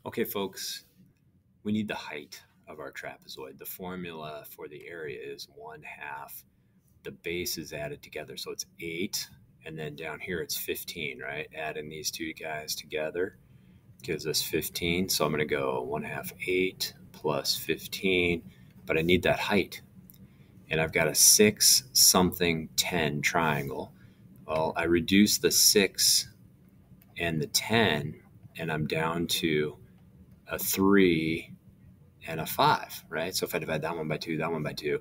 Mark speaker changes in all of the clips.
Speaker 1: Okay, folks, we need the height of our trapezoid. The formula for the area is 1/2. The base is added together, so it's 8. And then down here it's 15, right? Adding these two guys together gives us 15. So I'm going to go 1/2 8 plus 15, but I need that height. And I've got a 6 something 10 triangle. Well, I reduce the 6 and the 10, and I'm down to a 3 and a 5, right? So if I divide that one by 2, that one by 2,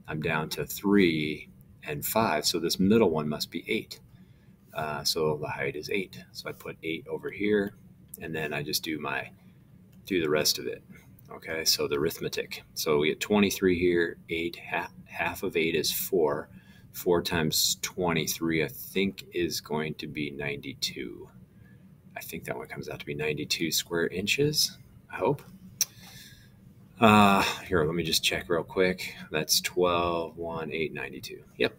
Speaker 1: I'm down to 3 and 5. So this middle one must be 8. So the height is 8. So I put 8 over here, and then I just do the rest of it. Okay, so the arithmetic. So we get 23 here. 8 half of 8 is 4. 4 times 23, I think, is going to be 92. I think that one comes out to be 92 square inches. I hope. Here, let me just check real quick. That's 12, 1, 8, 92. Yep.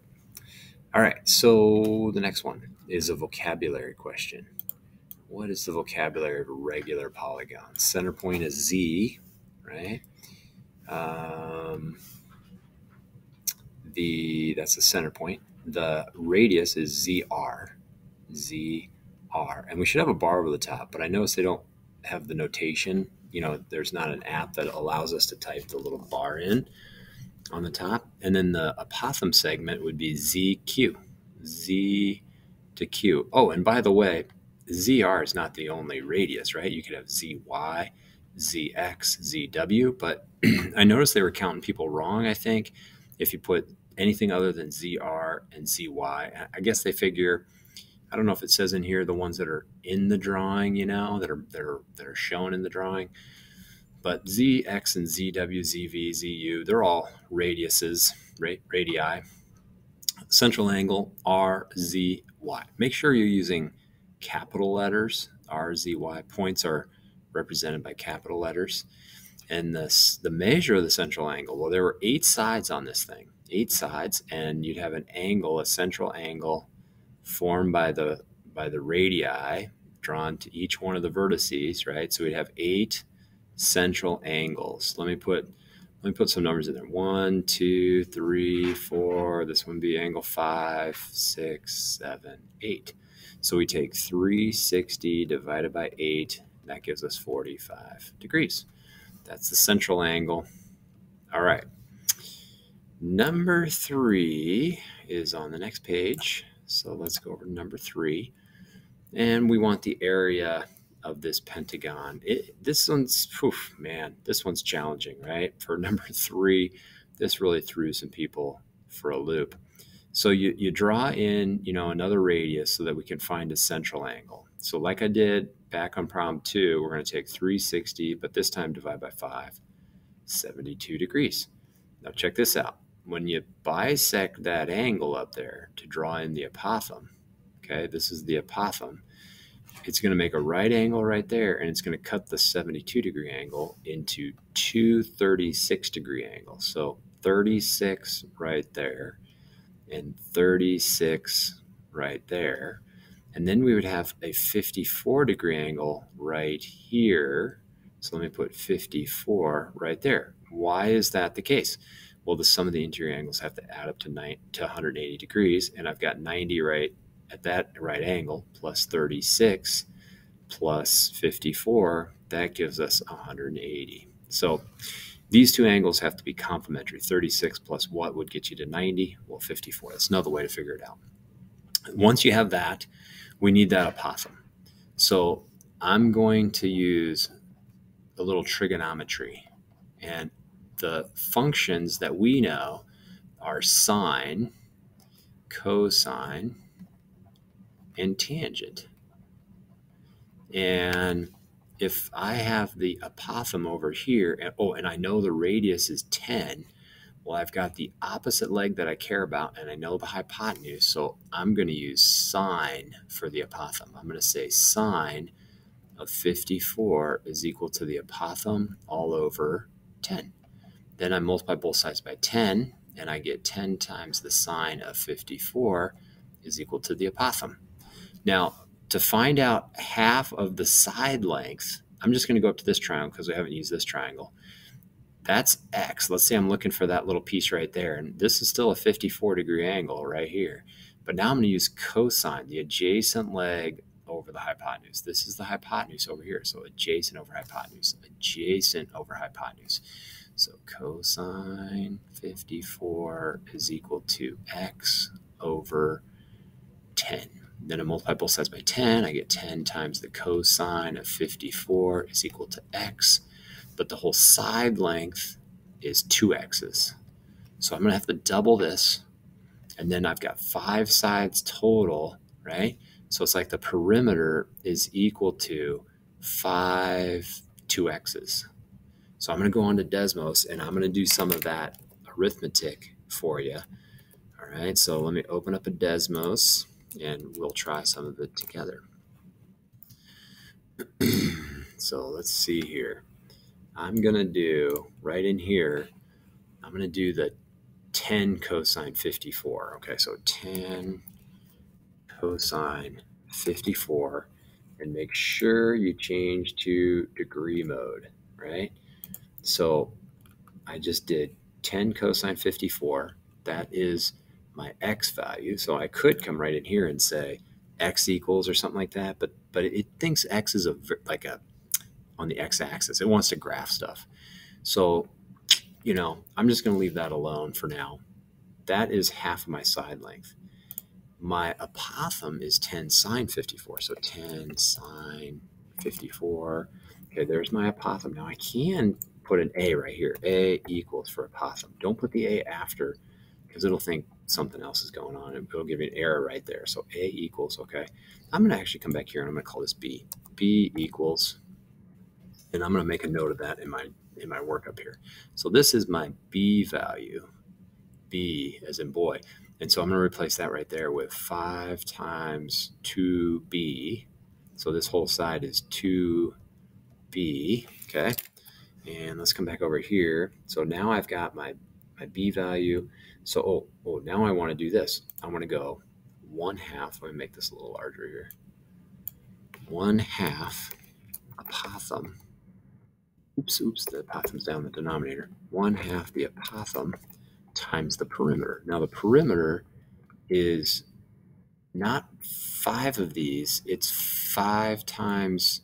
Speaker 1: All right, so the next one is a vocabulary question. What is the vocabulary of a regular polygon? Center point is Z, right? That's the center point. The radius is ZR. ZR. And we should have a bar over the top, but I notice they don't have the notation. There's not an app that allows us to type the little bar in on the top. And then the apothem segment would be ZQ. Z to Q. Oh, and by the way, ZR is not the only radius, right? You could have ZY, ZX, ZW, but I noticed they were counting people wrong, I think, if you put anything other than ZR and ZY. I guess they figure, I don't know if it says in here the ones that are in the drawing, that are shown in the drawing, but ZX and ZW, ZV, ZU, they're all radiuses, radii. Central angle, RZY. Make sure you're using capital letters, RZY. Points are represented by capital letters. And the measure of the central angle, well, there were 8 sides on this thing, 8 sides, and you'd have an angle, a central angle formed by the radii drawn to each one of the vertices, right? So we'd have 8 central angles. Let me put some numbers in there. 1, 2, 3, 4. This one would be angle 5, 6, 7, 8. So we take 360 divided by 8. That gives us 45 degrees. That's the central angle. All right. Number 3 is on the next page. So let's go over to number 3. And we want the area of this pentagon. This one's challenging, right? For number 3, this really threw some people for a loop. So you draw in, another radius so that we can find a central angle. So like I did back on problem 2, we're going to take 360, but this time divide by 5, 72 degrees. Now check this out. When you bisect that angle up there to draw in the apothem, okay, this is the apothem, it's going to make a right angle right there, and it's going to cut the 72 degree angle into 2 36 degree angles. So 36 right there and 36 right there. And then we would have a 54 degree angle right here. So let me put 54 right there. Why is that the case? Well, the sum of the interior angles have to add up to 180 degrees, and I've got 90 right at that right angle plus 36 plus 54. That gives us 180. So these two angles have to be complementary. 36 plus what would get you to 90? Well, 54. That's another way to figure it out. Once you have that, we need that apothem. So I'm going to use a little trigonometry. And the functions that we know are sine, cosine, and tangent. And if I have the apothem over here, and I know the radius is 10, well, I've got the opposite leg that I care about, and I know the hypotenuse, so I'm going to use sine for the apothem. I'm going to say sine of 54 is equal to the apothem all over 10. Then I multiply both sides by 10, and I get 10 times the sine of 54 is equal to the apothem. Now, to find out half of the side length I'm just going to go up to this triangle because we haven't used this triangle. That's X. Let's say I'm looking for that little piece right there. And this is still a 54-degree angle right here. But now I'm going to use cosine, the adjacent leg over the hypotenuse. This is the hypotenuse over here. So adjacent over hypotenuse, adjacent over hypotenuse. So cosine 54 is equal to X over 10. Then I multiply both sides by 10. I get 10 times the cosine of 54 is equal to X. But the whole side length is 2x's. So I'm going to have to double this. And then I've got 5 sides total, right? So it's like the perimeter is equal to 5 2x's. So I'm going to go on to Desmos, and I'm going to do some of that arithmetic for you. All right, so let me open up a Desmos, and we'll try some of it together. So let's see here. I'm going to do, right in here, I'm going to do the 10 cosine 54. Okay, so 10 cosine 54, and make sure you change to degree mode, right? So I just did 10 cosine 54. That is my X value. So I could come right in here and say X equals or something like that, but it thinks X is like a on the X-axis. It wants to graph stuff. So, I'm just going to leave that alone for now. That is half of my side length. My apothem is 10 sine 54. So 10 sine 54. Okay, there's my apothem. Now I can put an A right here. A equals for apothem. Don't put the A after because it'll think something else is going on. It'll give you an error right there. So A equals, okay. I'm going to actually come back here and I'm going to call this B. B equals, and I'm going to make a note of that in my work up here. So this is my B value, B as in boy. And so I'm going to replace that right there with 5 times 2B. So this whole side is 2B, okay? And let's come back over here. So now I've got my B value. So, now I want to do this. I want to go 1/2. Let me make this a little larger here. 1/2 apothem. Oops, the apothem's down in the denominator. 1/2 the apothem times the perimeter. Now the perimeter is not 5 of these, it's 5 times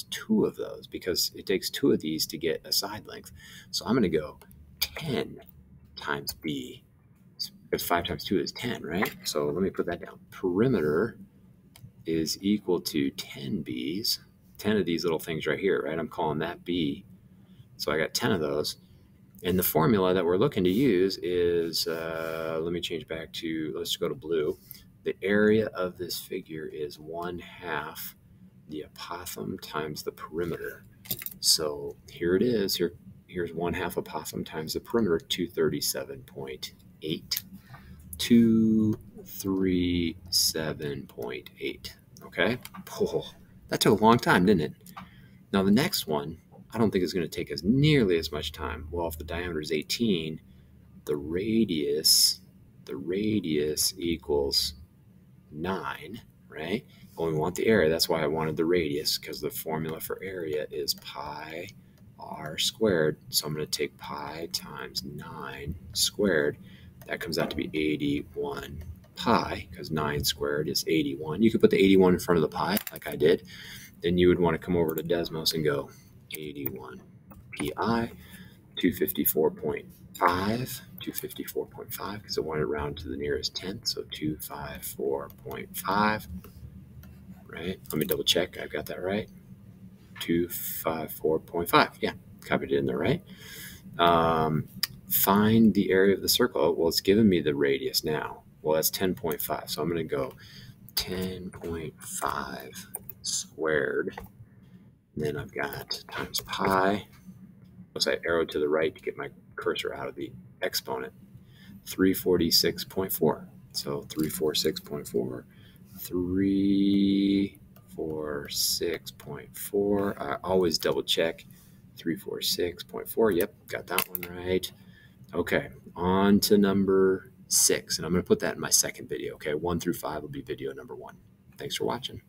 Speaker 1: 2 of those because it takes 2 of these to get a side length. So I'm going to go 10 times B because 5 times 2 is 10, right? So let me put that down. Perimeter is equal to 10 B's. 10 of these little things right here, right? I'm calling that B. So I got 10 of those. And the formula that we're looking to use is, let me change back to, let's go to blue. The area of this figure is 1/2 the apothem times the perimeter. So here it is. Here's 1/2 apothem times the perimeter, 237.8. 237.8. Okay? Oh, that took a long time, didn't it? Now the next one, I don't think it's going to take us nearly as much time. Well, if the diameter is 18, the radius equals 9, right? But we want the area. That's why I wanted the radius, because the formula for area is pi r squared. So I'm going to take pi times 9 squared. That comes out to be 81 pi, because 9 squared is 81. You could put the 81 in front of the pi, like I did. Then you would want to come over to Desmos and go 81 pi, 254.5, because I wanted to round to the nearest tenth, so 254.5, right? Let me double check, I've got that right. 254.5, yeah, copied it in there, right? Find the area of the circle. Well, it's giving me the radius now. Well, that's 10.5, so I'm going to go 10.5 squared. And then I've got times pi. Let's say arrow to the right to get my cursor out of the exponent. 346.4. So 346.4. 346.4. I always double check. 346.4. Yep, got that one right. Okay, on to number 6. And I'm going to put that in my second video. Okay, 1 through 5 will be video number 1. Thanks for watching.